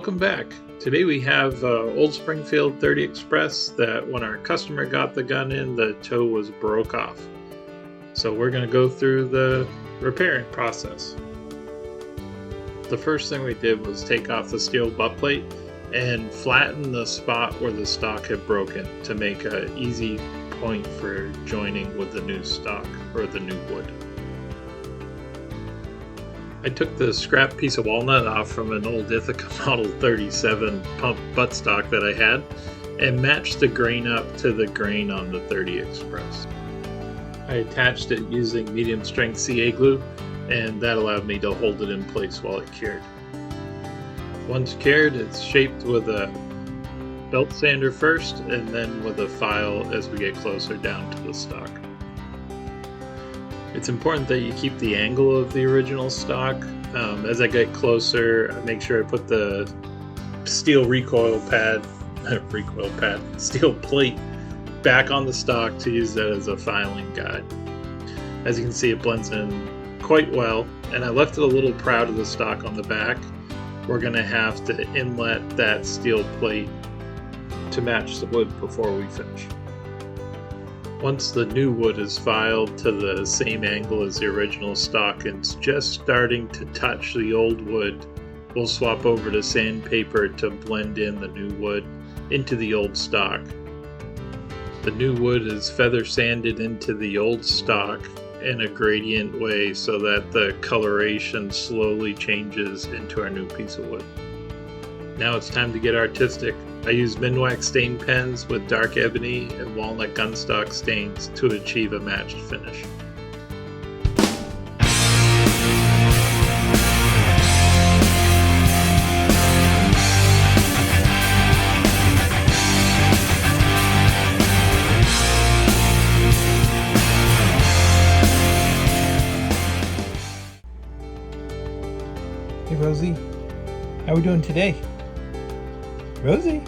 Welcome back. Today we have old Springfield 30 Express that when our customer got the gun in, the toe was broke off. So we're going to go through the repairing process. The first thing we did was take off the steel butt plate and flatten the spot where the stock had broken to make an easy point for joining with the new stock or the new wood. I took the scrap piece of walnut off from an old Ithaca Model 37 pump buttstock that I had and matched the grain up to the grain on the 30 Express. I attached it using medium strength CA glue, and that allowed me to hold it in place while it cured. Once cured, it's shaped with a belt sander first and then with a file as we get closer down to the stock. It's important that you keep the angle of the original stock. As I get closer, I make sure I put the steel steel plate back on the stock to use that as a filing guide. As you can see, it blends in quite well, and I left it a little proud of the stock on the back. We're going to have to inlet that steel plate to match the wood before we finish. Once the new wood is filed to the same angle as the original stock and it's just starting to touch the old wood, we'll swap over to sandpaper to blend in the new wood into the old stock. The new wood is feather sanded into the old stock in a gradient way so that the coloration slowly changes into our new piece of wood. Now it's time to get artistic. I use Minwax stain pens with dark ebony and walnut gunstock stains to achieve a matched finish. Hey Rosie, how are we doing today? Rosie?